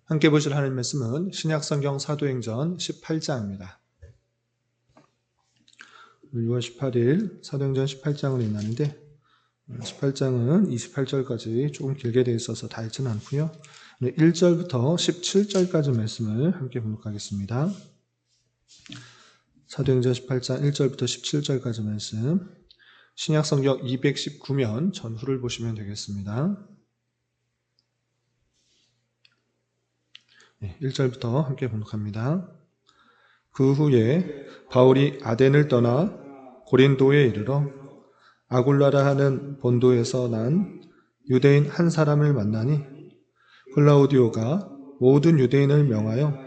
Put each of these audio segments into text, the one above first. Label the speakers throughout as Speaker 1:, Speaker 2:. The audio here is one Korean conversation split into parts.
Speaker 1: 함께 보실 하나님 말씀은 신약성경 사도행전 18장입니다. 6월 18일 사도행전 18장을 읽는데 18장은 28절까지 조금 길게 되어 있어서 다 읽지는 않고요. 1절부터 17절까지 말씀을 함께 봉독하겠습니다. 사도행전 18장 1절부터 17절까지 말씀, 신약성경 219면 전후를 보시면 되겠습니다. 1절부터 함께 봉독합니다. 그 후에 바울이 아덴을 떠나 고린도에 이르러 아굴라라 하는 본도에서 난 유대인 한 사람을 만나니 클라우디오가 모든 유대인을 명하여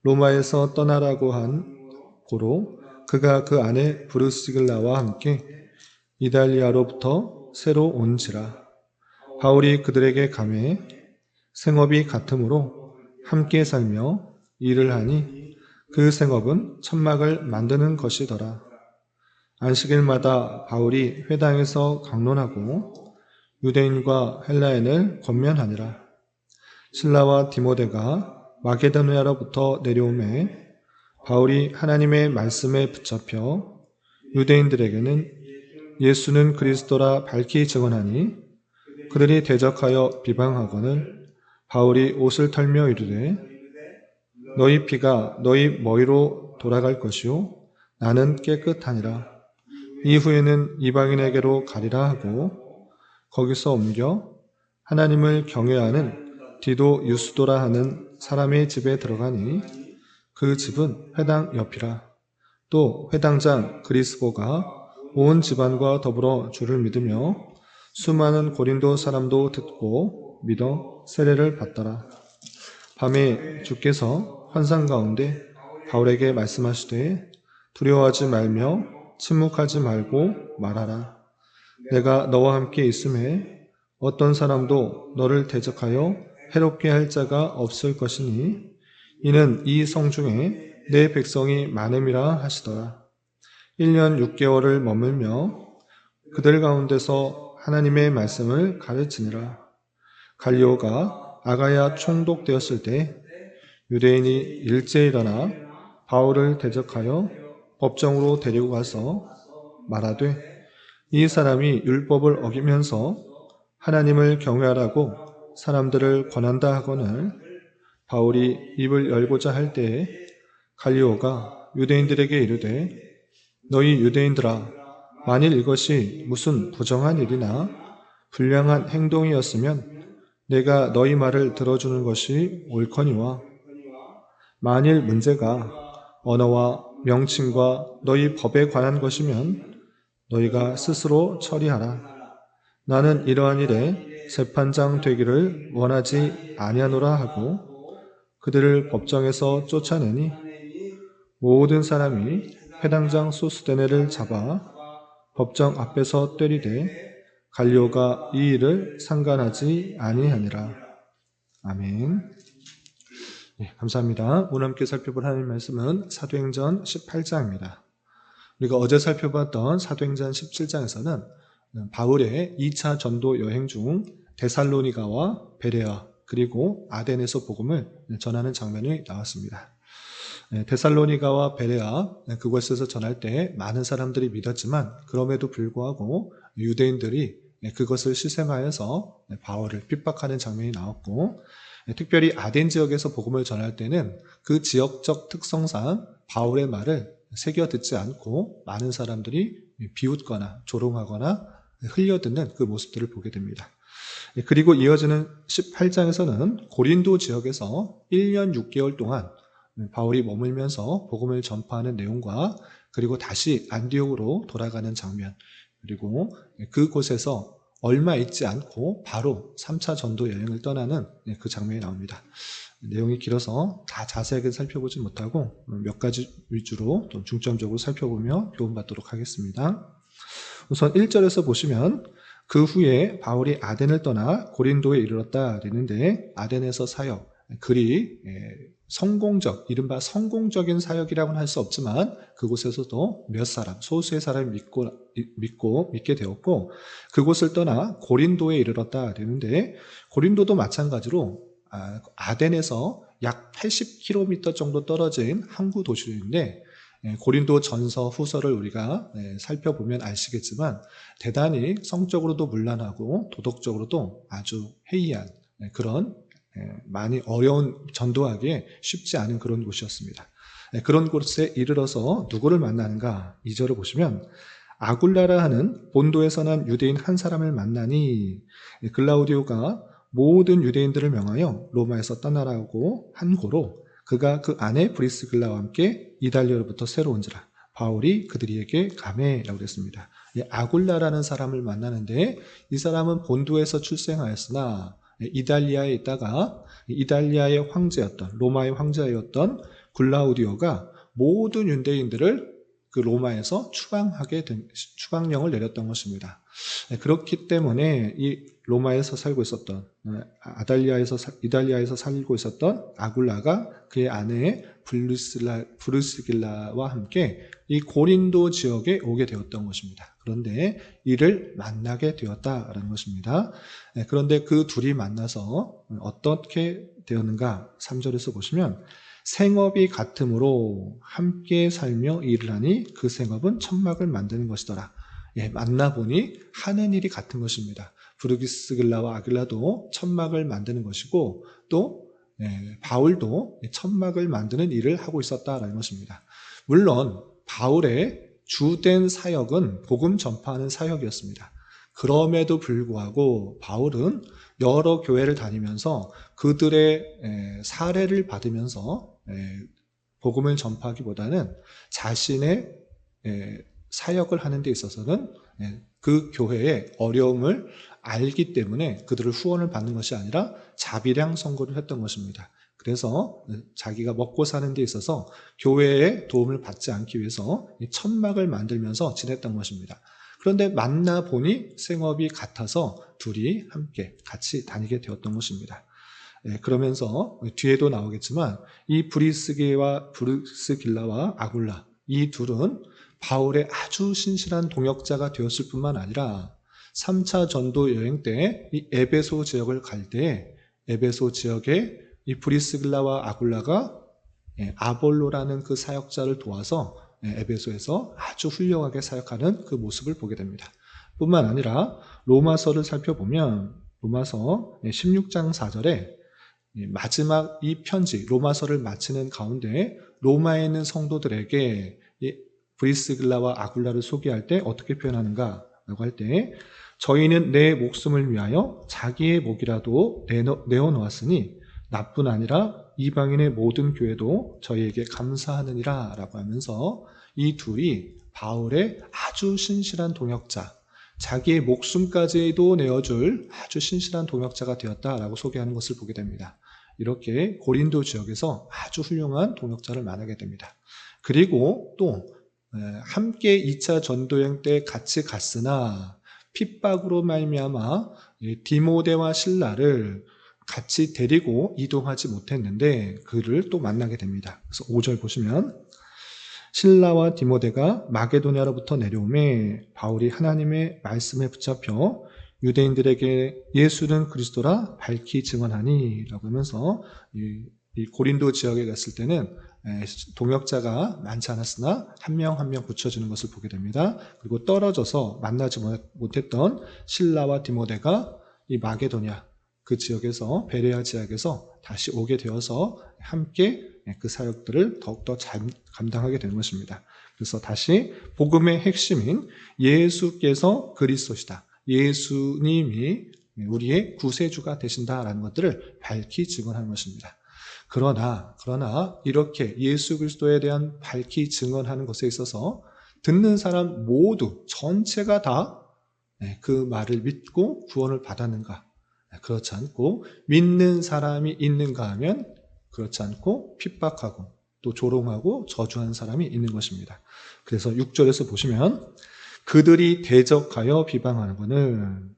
Speaker 1: 로마에서 떠나라고 한 고로 그가 그 안에 브루시글라와 함께 이달리아로부터 새로 온지라. 바울이 그들에게 감해 생업이 같으므로 함께 살며 일을 하니 그 생업은 천막을 만드는 것이더라. 안식일마다 바울이 회당에서 강론하고 유대인과 헬라인을 권면하니라. 실라와 디모데가 마게도니아로부터 내려오매 바울이 하나님의 말씀에 붙잡혀 유대인들에게는 예수는 그리스도라 밝히 증언하니 그들이 대적하여 비방하거늘 바울이 옷을 털며 이르되 너희 피가 너희 머리로 돌아갈 것이요 나는 깨끗하니라. 이후에는 이방인에게로 가리라 하고 거기서 옮겨 하나님을 경외하는 디도 유스도라 하는 사람의 집에 들어가니 그 집은 회당 옆이라. 또 회당장 그리스보가 온 집안과 더불어 주를 믿으며 수많은 고린도 사람도 듣고 믿어 세례를 받더라. 밤에 주께서 환상 가운데 바울에게 말씀하시되 두려워하지 말며 침묵하지 말고 말하라. 내가 너와 함께 있음에 어떤 사람도 너를 대적하여 해롭게 할 자가 없을 것이니 이는 이 성 중에 내 백성이 많음이라 하시더라. 1년 6개월을 머물며 그들 가운데서 하나님의 말씀을 가르치니라. 갈리오가 아가야 총독되었을 때 유대인이 일제히 일어나 바울을 대적하여 법정으로 데리고 가서 말하되 이 사람이 율법을 어기면서 하나님을 경외하라고 사람들을 권한다 하거늘 바울이 입을 열고자 할 때에 갈리오가 유대인들에게 이르되 너희 유대인들아 만일 이것이 무슨 부정한 일이나 불량한 행동이었으면 내가 너희 말을 들어주는 것이 옳거니와 만일 문제가 언어와 명칭과 너희 법에 관한 것이면 너희가 스스로 처리하라. 나는 이러한 일에 재판장 되기를 원하지 아니하노라 하고 그들을 법정에서 쫓아내니 모든 사람이 회당장 소스데네를 잡아 법정 앞에서 때리되 갈리오가 이 일을 상관하지 아니하니라. 아멘. 네, 감사합니다. 오늘 함께 살펴볼 하나님 말씀은 사도행전 18장입니다. 우리가 어제 살펴봤던 사도행전 17장에서는 바울의 2차 전도 여행 중 데살로니가와 베레아 그리고 아덴에서 복음을 전하는 장면이 나왔습니다. 데살로니가와 베레아 그곳에서 전할 때 많은 사람들이 믿었지만 그럼에도 불구하고 유대인들이 그것을 시샘하여서 바울을 핍박하는 장면이 나왔고 특별히 아덴 지역에서 복음을 전할 때는 그 지역적 특성상 바울의 말을 새겨 듣지 않고 많은 사람들이 비웃거나 조롱하거나 흘려듣는 그 모습들을 보게 됩니다. 그리고 이어지는 18장에서는 고린도 지역에서 1년 6개월 동안 바울이 머물면서 복음을 전파하는 내용과 그리고 다시 안디옥으로 돌아가는 장면 그리고 그곳에서 얼마 있지 않고 바로 3차 전도 여행을 떠나는 그 장면이 나옵니다. 내용이 길어서 다 자세하게 살펴보지 못하고 몇 가지 위주로 또 중점적으로 살펴보며 교훈받도록 하겠습니다. 우선 1절에서 보시면 그 후에 바울이 아덴을 떠나 고린도에 이르렀다 되는데 아덴에서 사역, 그리 성공적, 이른바 성공적인 사역이라고는 할 수 없지만 그곳에서도 몇 사람, 소수의 사람이 믿게 되었고 그곳을 떠나 고린도에 이르렀다 되는데 고린도도 마찬가지로 아덴에서 약 80km 정도 떨어진 항구 도시인데, 고린도 전서 후서를 우리가 살펴보면 아시겠지만 대단히 성적으로도 문란하고 도덕적으로도 아주 해이한 그런 많이 어려운, 전도하기에 쉽지 않은 그런 곳이었습니다. 그런 곳에 이르러서 누구를 만나는가? 2절을 보시면 아굴라라 하는 본도에서 난 유대인 한 사람을 만나니, 글라우디오가 모든 유대인들을 명하여 로마에서 떠나라고 한 고로 그가 그 아내 브리스길라와 함께 이달리아로부터 새로 온지라 바울이 그들에게 가매라고 그랬습니다. 아굴라라는 사람을 만나는데, 이 사람은 본도에서 출생하였으나 이달리아에 있다가 이달리아의 황제였던, 로마의 황제였던 글라우디오가 모든 유대인들을 그 로마에서 추방령을 내렸던 것입니다. 그렇기 때문에 이 로마에서 살고 있었던, 이달리아에서 살고 있었던 아굴라가 그의 아내 브루스길라와 함께 이 고린도 지역에 오게 되었던 것입니다. 그런데 이를 만나게 되었다라는 것입니다. 그런데 그 둘이 만나서 어떻게 되었는가? 3절에서 보시면 생업이 같으므로 함께 살며 일을 하니 그 생업은 천막을 만드는 것이더라. 만나보니 하는 일이 같은 것입니다. 브루스길라와 아굴라도 천막을 만드는 것이고, 또 바울도 천막을 만드는 일을 하고 있었다라는 것입니다. 물론 바울의 주된 사역은 복음 전파하는 사역이었습니다. 그럼에도 불구하고 바울은 여러 교회를 다니면서 그들의 사례를 받으면서 복음을 전파하기보다는 자신의 사역을 하는 데 있어서는 그 교회의 어려움을 알기 때문에 그들을 후원을 받는 것이 아니라 자비량 선고를 했던 것입니다. 그래서 자기가 먹고 사는 데 있어서 교회의 도움을 받지 않기 위해서 천막을 만들면서 지냈던 것입니다. 그런데 만나보니 생업이 같아서 둘이 함께 같이 다니게 되었던 것입니다. 그러면서 뒤에도 나오겠지만 이 브루스길라와 아굴라, 이 둘은 바울의 아주 신실한 동역자가 되었을 뿐만 아니라 3차 전도 여행 때 이 에베소 지역을 갈 때 에베소 지역에 이 브리스길라와 아굴라가 아볼로라는 그 사역자를 도와서 에베소에서 아주 훌륭하게 사역하는 그 모습을 보게 됩니다. 뿐만 아니라 로마서를 살펴보면 로마서 16장 4절에 마지막 이 편지, 로마서를 마치는 가운데 로마에 있는 성도들에게 이 브리스길라와 아굴라를 소개할 때 어떻게 표현하는가 라고 할 때, 저희는 내 목숨을 위하여 자기의 목이라도 내어놓았으니 나뿐 아니라 이방인의 모든 교회도 저희에게 감사하느니라 라고 하면서 이 둘이 바울의 아주 신실한 동역자, 자기의 목숨까지도 내어줄 아주 신실한 동역자가 되었다라고 소개하는 것을 보게 됩니다. 이렇게 고린도 지역에서 아주 훌륭한 동역자를 만나게 됩니다. 그리고 또 함께 2차 전도여행 때 같이 갔으나 핍박으로 말미암아 디모데와 실라를 같이 데리고 이동하지 못했는데 그를 또 만나게 됩니다. 그래서 5절 보시면 실라와 디모데가 마게도냐로부터 내려오매 바울이 하나님의 말씀에 붙잡혀 유대인들에게 예수는 그리스도라 밝히 증언하니 라고 하면서 이 고린도 지역에 갔을 때는 동역자가 많지 않았으나 한 명 한 명 붙여주는 것을 보게 됩니다. 그리고 떨어져서 만나지 못했던 실라와 디모데가 이 마게도냐 그 지역에서, 베레아 지역에서 다시 오게 되어서 함께 그 사역들을 더욱더 잘 감당하게 되는 것입니다. 그래서 다시 복음의 핵심인 예수께서 그리스도시다, 예수님이 우리의 구세주가 되신다라는 것들을 밝히 증언하는 것입니다. 그러나 이렇게 예수 그리스도에 대한 밝히 증언하는 것에 있어서 듣는 사람 모두 전체가 다 그 말을 믿고 구원을 받았는가? 그렇지 않고, 믿는 사람이 있는가 하면 그렇지 않고 핍박하고 또 조롱하고 저주하는 사람이 있는 것입니다. 그래서 6절에서 보시면 그들이 대적하여 비방하는거는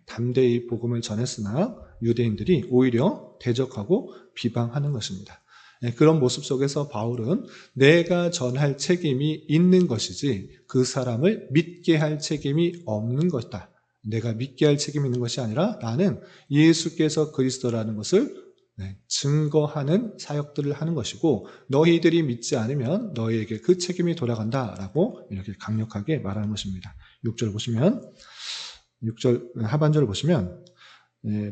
Speaker 1: 담대히 복음을 전했으나 유대인들이 오히려 대적하고 비방하는 것입니다. 그런 모습 속에서 바울은 내가 전할 책임이 있는 것이지 그 사람을 믿게 할 책임이 없는 것이다. 내가 믿게 할 책임이 있는 것이 아니라 나는 예수께서 그리스도라는 것을 증거하는 사역들을 하는 것이고 너희들이 믿지 않으면 너희에게 그 책임이 돌아간다라고 이렇게 강력하게 말하는 것입니다. 6절 보시면 6절 하반절을 보시면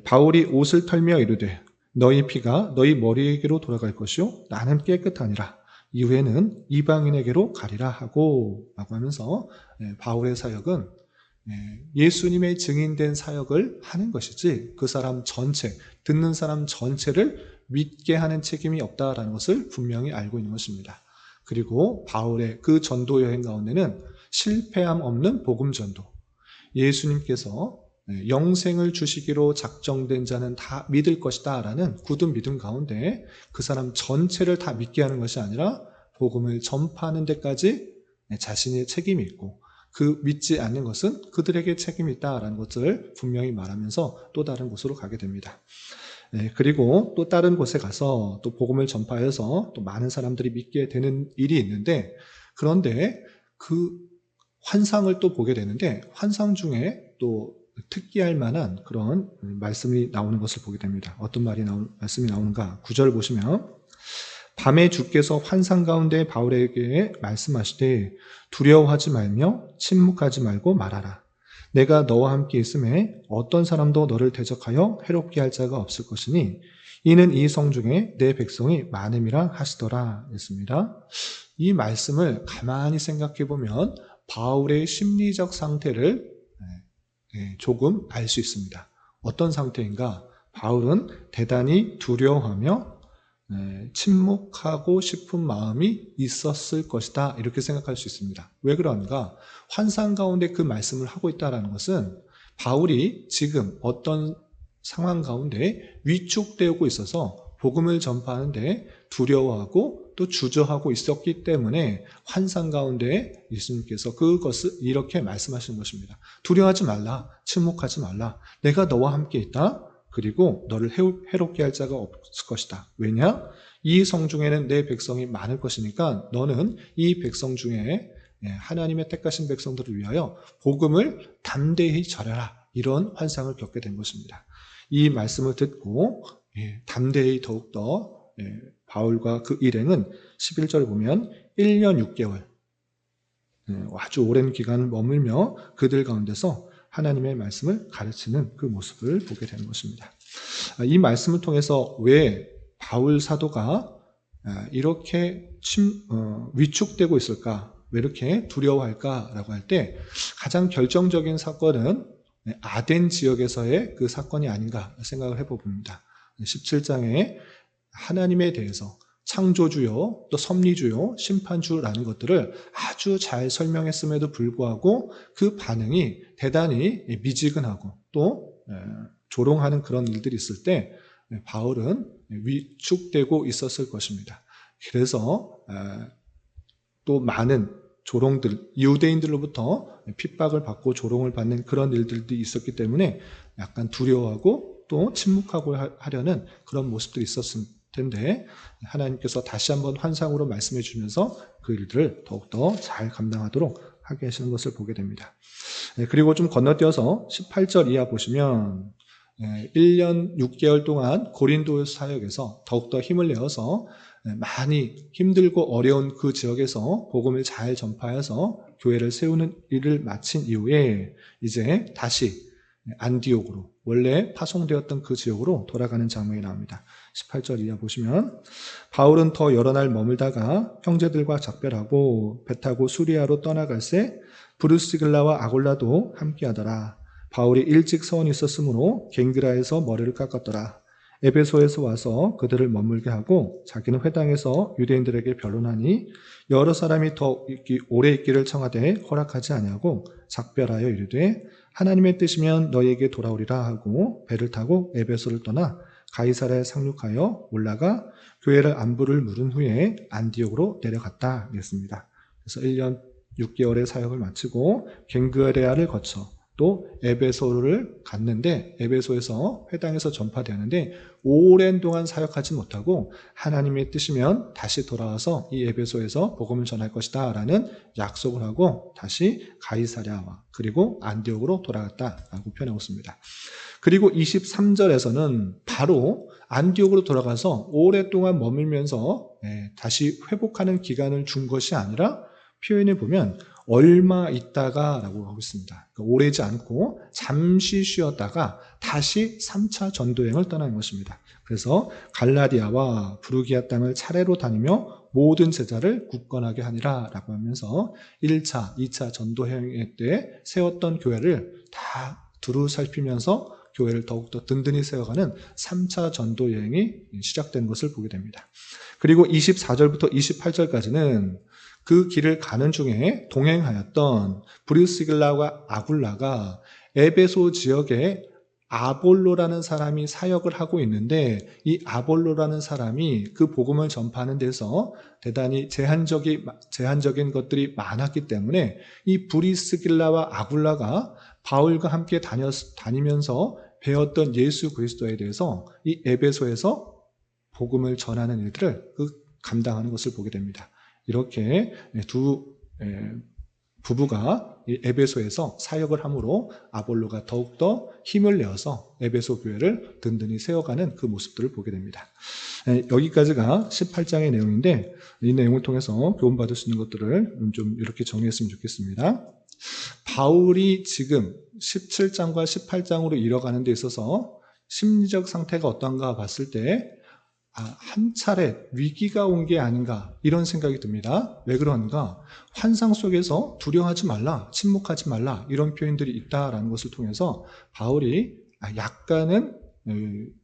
Speaker 1: 바울이 옷을 털며 이르되 너희 피가 너희 머리에게로 돌아갈 것이요 나는 깨끗하니라. 이후에는 이방인에게로 가리라 하고 라고 하면서 바울의 사역은 예수님의 증인된 사역을 하는 것이지 그 사람 전체, 듣는 사람 전체를 믿게 하는 책임이 없다라는 것을 분명히 알고 있는 것입니다. 그리고 바울의 그 전도 여행 가운데는 실패함 없는 복음 전도, 예수님께서 영생을 주시기로 작정된 자는 다 믿을 것이다 라는 굳은 믿음 가운데 그 사람 전체를 다 믿게 하는 것이 아니라 복음을 전파하는 데까지 자신의 책임이 있고 그 믿지 않는 것은 그들에게 책임이 있다라는 것을 분명히 말하면서 또 다른 곳으로 가게 됩니다. 그리고 또 다른 곳에 가서 또 복음을 전파해서 또 많은 사람들이 믿게 되는 일이 있는데 그런데 그 환상을 또 보게 되는데 환상 중에 또 특기할 만한 그런 말씀이 나오는 것을 보게 됩니다. 어떤 말씀이 나오는가? 9절 보시면 밤에 주께서 환상 가운데 바울에게 말씀하시되 두려워하지 말며 침묵하지 말고 말하라. 내가 너와 함께 있음에 어떤 사람도 너를 대적하여 해롭게 할 자가 없을 것이니 이는 이 성 중에 내 백성이 많음이라 하시더라 했습니다. 이 말씀을 가만히 생각해 보면 바울의 심리적 상태를 조금 알 수 있습니다. 어떤 상태인가? 바울은 대단히 두려워하며 침묵하고 싶은 마음이 있었을 것이다 이렇게 생각할 수 있습니다. 왜 그런가? 환상 가운데 그 말씀을 하고 있다는 것은 바울이 지금 어떤 상황 가운데 위축되고 있어서 복음을 전파하는데 두려워하고 또 주저하고 있었기 때문에 환상 가운데 예수님께서 그것을 이렇게 말씀하시는 것입니다. 두려워하지 말라, 침묵하지 말라. 내가 너와 함께 있다. 그리고 너를 해롭게 할 자가 없을 것이다. 왜냐? 이 성 중에는 내 백성이 많을 것이니까 너는 이 백성 중에 하나님의 택하신 백성들을 위하여 복음을 담대히 전하라. 이런 환상을 겪게 된 것입니다. 이 말씀을 듣고 담대히 더욱더 바울과 그 일행은 11절에 보면 1년 6개월 아주 오랜 기간을 머물며 그들 가운데서 하나님의 말씀을 가르치는 그 모습을 보게 되는 것입니다. 이 말씀을 통해서 왜 바울 사도가 이렇게 위축되고 있을까? 왜 이렇게 두려워할까라고 할 때 가장 결정적인 사건은 아덴 지역에서의 그 사건이 아닌가 생각을 해봅니다. 17장에 하나님에 대해서 창조주요, 또 섭리주요, 심판주라는 것들을 아주 잘 설명했음에도 불구하고 그 반응이 대단히 미지근하고 또 조롱하는 그런 일들이 있을 때 바울은 위축되고 있었을 것입니다. 그래서 또 많은 조롱들, 유대인들로부터 핍박을 받고 조롱을 받는 그런 일들도 있었기 때문에 약간 두려워하고 또 침묵하고 하려는 그런 모습들이 있었을 텐데 하나님께서 다시 한번 환상으로 말씀해 주면서 그 일들을 더욱더 잘 감당하도록 하게 하시는 것을 보게 됩니다. 그리고 좀 건너뛰어서 18절 이하 보시면 1년 6개월 동안 고린도 사역에서 더욱더 힘을 내어서 많이 힘들고 어려운 그 지역에서 복음을 잘 전파해서 교회를 세우는 일을 마친 이후에 이제 다시 안디옥으로 원래 파송되었던 그 지역으로 돌아가는 장면이 나옵니다. 18절 이하 보시면 바울은 더 여러 날 머물다가 형제들과 작별하고 배 타고 수리아로 떠나갈새 브루스길라와 아골라도 함께하더라. 바울이 일찍 서원이 있었으므로 갱그라에서 머리를 깎았더라. 에베소에서 와서 그들을 머물게 하고 자기는 회당에서 유대인들에게 변론하니 여러 사람이 더 오래 있기를 청하되 허락하지 아니하고 작별하여 이르되 하나님의 뜻이면 너희에게 돌아오리라 하고 배를 타고 에베소를 떠나 가이사랴에 상륙하여 올라가 교회를 안부를 물은 후에 안디옥으로 내려갔다 했습니다. 그래서 1년 6개월의 사역을 마치고 갱그레아를 거쳐 또 에베소를 갔는데 에베소에서 회당에서 전파되었는데 오랜 동안 사역하지 못하고 하나님의 뜻이면 다시 돌아와서 이 에베소에서 복음을 전할 것이다 라는 약속을 하고 다시 가이사랴와 그리고 안디옥으로 돌아갔다라고 표현하고 있습니다. 그리고 23절에서는 바로 안디옥으로 돌아가서 오랫동안 머물면서 다시 회복하는 기간을 준 것이 아니라 표현해 보면 얼마 있다가 라고 하고 있습니다. 그러니까 오래지 않고 잠시 쉬었다가 다시 3차 전도여행을 떠나는 것입니다. 그래서 갈라디아와 부르기아 땅을 차례로 다니며 모든 제자를 굳건하게 하니라 라고 하면서 1차, 2차 전도여행 때 세웠던 교회를 다 두루 살피면서 교회를 더욱더 든든히 세워가는 3차 전도 여행이 시작된 것을 보게 됩니다. 그리고 24절부터 28절까지는 그 길을 가는 중에 동행하였던 브리스길라와 아굴라가 에베소 지역에 아볼로라는 사람이 사역을 하고 있는데 이 아볼로라는 사람이 그 복음을 전파하는 데서 대단히 제한적인 것들이 많았기 때문에 이 브리스길라와 아굴라가 바울과 함께 다니면서 배웠던 예수 그리스도에 대해서 이 에베소에서 복음을 전하는 일들을 감당하는 것을 보게 됩니다. 이렇게 두 부부가 에베소에서 사역을 함으로 아볼로가 더욱더 힘을 내어서 에베소 교회를 든든히 세워가는 그 모습들을 보게 됩니다. 여기까지가 18장의 내용인데 이 내용을 통해서 교훈받을 수 있는 것들을 좀 이렇게 정리했으면 좋겠습니다. 바울이 지금 17장과 18장으로 이뤄가는 데 있어서 심리적 상태가 어떤가 봤을 때 한 차례 위기가 온 게 아닌가 이런 생각이 듭니다. 왜 그런가? 환상 속에서 두려워하지 말라, 침묵하지 말라 이런 표현들이 있다라는 것을 통해서 바울이 약간은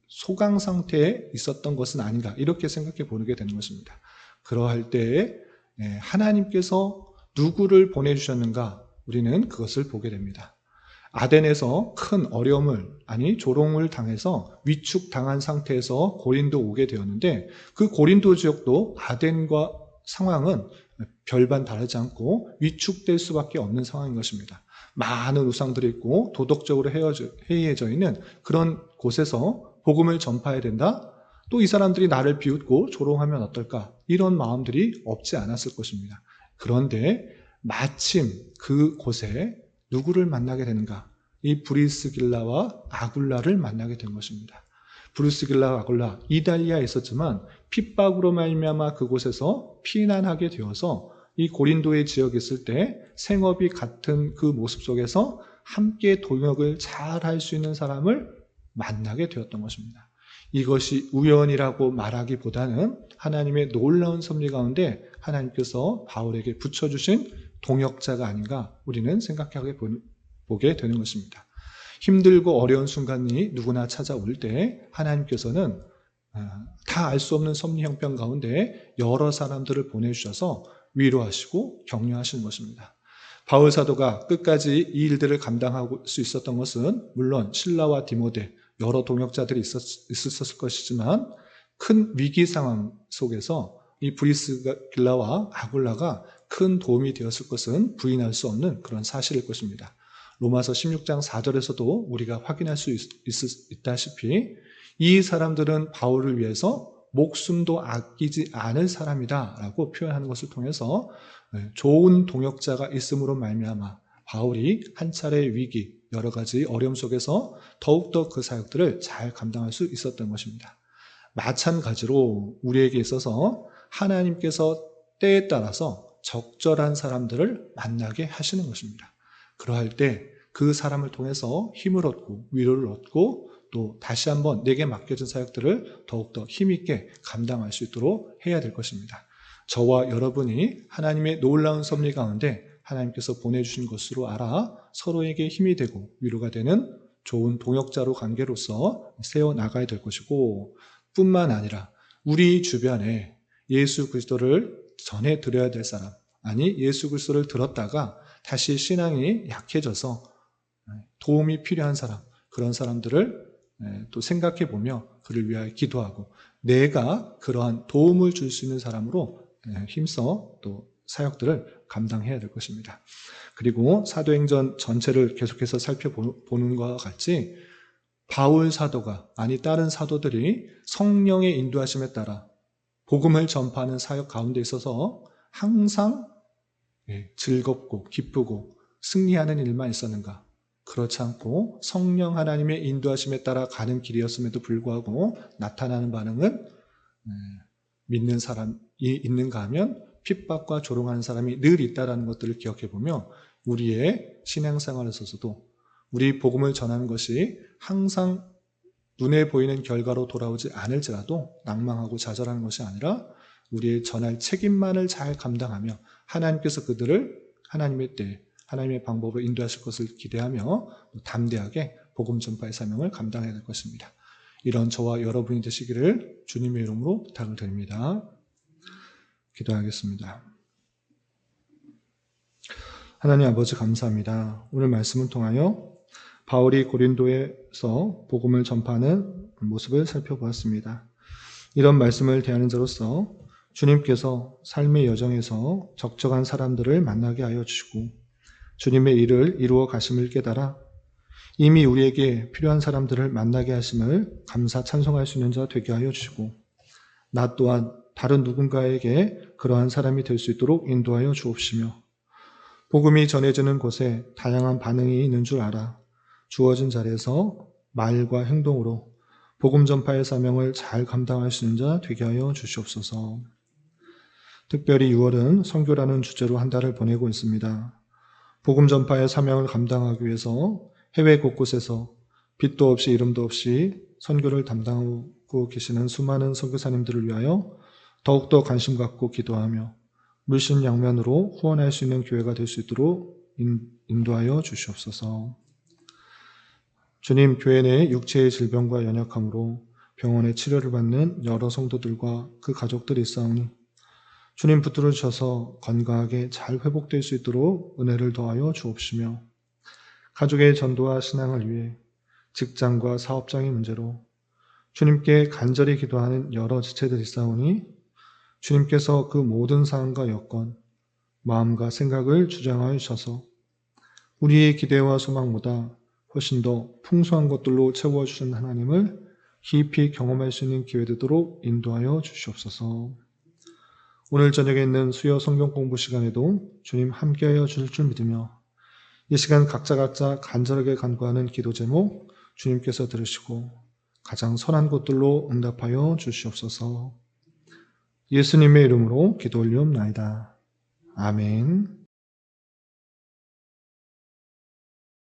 Speaker 1: 소강 상태에 있었던 것은 아닌가 이렇게 생각해 보게 되는 것입니다. 그러할 때에 하나님께서 누구를 보내주셨는가 우리는 그것을 보게 됩니다. 아덴에서 큰 어려움을 조롱을 당해서 위축당한 상태에서 고린도 오게 되었는데 그 고린도 지역도 아덴과 상황은 별반 다르지 않고 위축될 수밖에 없는 상황인 것입니다. 많은 우상들이 있고 도덕적으로 해이해져 있는 그런 곳에서 복음을 전파해야 된다. 또 이 사람들이 나를 비웃고 조롱하면 어떨까? 이런 마음들이 없지 않았을 것입니다. 그런데 마침 그곳에 누구를 만나게 되는가? 이 브리스길라와 아굴라를 만나게 된 것입니다. 브리스길라와 아굴라 이달리아에 있었지만 핍박으로 말미암아 그곳에서 피난하게 되어서 이 고린도의 지역에 있을 때 생업이 같은 그 모습 속에서 함께 동역을 잘 할 수 있는 사람을 만나게 되었던 것입니다. 이것이 우연이라고 말하기보다는 하나님의 놀라운 섭리 가운데 하나님께서 바울에게 붙여주신 동역자가 아닌가 우리는 생각하게 보게 되는 것입니다. 힘들고 어려운 순간이 누구나 찾아올 때 하나님께서는 다 알 수 없는 섭리 형편 가운데 여러 사람들을 보내주셔서 위로하시고 격려하시는 것입니다. 바울 사도가 끝까지 이 일들을 감당할 수 있었던 것은 물론 실라와 디모데 여러 동역자들이 있었을 것이지만 큰 위기 상황 속에서 이 브리스길라와 아굴라가 큰 도움이 되었을 것은 부인할 수 없는 그런 사실일 것입니다. 로마서 16장 4절에서도 우리가 확인할 수 있다시피 이 사람들은 바울을 위해서 목숨도 아끼지 않을 사람이다 라고 표현하는 것을 통해서 좋은 동역자가 있음으로 말미암아 바울이 한 차례의 위기, 여러 가지 어려움 속에서 더욱더 그 사역들을 잘 감당할 수 있었던 것입니다. 마찬가지로 우리에게 있어서 하나님께서 때에 따라서 적절한 사람들을 만나게 하시는 것입니다. 그러할 때 그 사람을 통해서 힘을 얻고 위로를 얻고 또 다시 한번 내게 맡겨진 사역들을 더욱더 힘있게 감당할 수 있도록 해야 될 것입니다. 저와 여러분이 하나님의 놀라운 섭리 가운데 하나님께서 보내주신 것으로 알아 서로에게 힘이 되고 위로가 되는 좋은 동역자로 관계로서 세워나가야 될 것이고 뿐만 아니라 우리 주변에 예수 그리스도를 전해드려야 될 사람 예수 그리스도를 들었다가 다시 신앙이 약해져서 도움이 필요한 사람 그런 사람들을 또 생각해 보며 그를 위하여 기도하고 내가 그러한 도움을 줄 수 있는 사람으로 힘써 또 사역들을 감당해야 될 것입니다. 그리고 사도행전 전체를 계속해서 살펴보는 것과 같이 바울 사도가 아니 다른 사도들이 성령의 인도하심에 따라 복음을 전파하는 사역 가운데 있어서 항상 즐겁고 기쁘고 승리하는 일만 있었는가? 그렇지 않고 성령 하나님의 인도하심에 따라 가는 길이었음에도 불구하고 나타나는 반응은 믿는 사람이 있는가 하면 핍박과 조롱하는 사람이 늘 있다는 것들을 기억해 보면 우리의 신앙생활에서도 우리 복음을 전하는 것이 항상 눈에 보이는 결과로 돌아오지 않을지라도 낭망하고 좌절하는 것이 아니라 우리의 전할 책임만을 잘 감당하며 하나님께서 그들을 하나님의 때, 하나님의 방법으로 인도하실 것을 기대하며 담대하게 복음 전파의 사명을 감당해야 될 것입니다. 이런 저와 여러분이 되시기를 주님의 이름으로 부탁을 드립니다. 기도하겠습니다. 하나님 아버지 감사합니다. 오늘 말씀을 통하여 바울이 고린도에서 복음을 전파하는 모습을 살펴보았습니다. 이런 말씀을 대하는 자로서 주님께서 삶의 여정에서 적적한 사람들을 만나게 하여 주시고 주님의 일을 이루어 가심을 깨달아 이미 우리에게 필요한 사람들을 만나게 하심을 감사 찬송할 수 있는 자 되게 하여 주시고 나 또한 다른 누군가에게 그러한 사람이 될 수 있도록 인도하여 주옵시며 복음이 전해지는 곳에 다양한 반응이 있는 줄 알아 주어진 자리에서 말과 행동으로 복음 전파의 사명을 잘 감당할 수 있는 자 되게 하여 주시옵소서. 특별히 6월은 선교라는 주제로 한 달을 보내고 있습니다. 복음 전파의 사명을 감당하기 위해서 해외 곳곳에서 빛도 없이 이름도 없이 선교를 담당하고 계시는 수많은 선교사님들을 위하여 더욱더 관심 갖고 기도하며 물신양면으로 후원할 수 있는 교회가 될 수 있도록 인도하여 주시옵소서. 주님, 교회 내 육체의 질병과 연약함으로 병원에 치료를 받는 여러 성도들과 그 가족들이 있사오니 주님 붙들어 주셔서 건강하게 잘 회복될 수 있도록 은혜를 더하여 주옵시며 가족의 전도와 신앙을 위해 직장과 사업장의 문제로 주님께 간절히 기도하는 여러 지체들이 있사오니 주님께서 그 모든 상황과 여건, 마음과 생각을 주장하여 주셔서 우리의 기대와 소망보다 훨씬 더 풍성한 것들로 채워주신 하나님을 깊이 경험할 수 있는 기회 되도록 인도하여 주시옵소서. 오늘 저녁에 있는 수요 성경 공부 시간에도 주님 함께하여 주실 줄 믿으며 이 시간 각자 간절하게 간구하는 기도 제목 주님께서 들으시고 가장 선한 것들로 응답하여 주시옵소서. 예수님의 이름으로 기도 올리옵나이다. 아멘.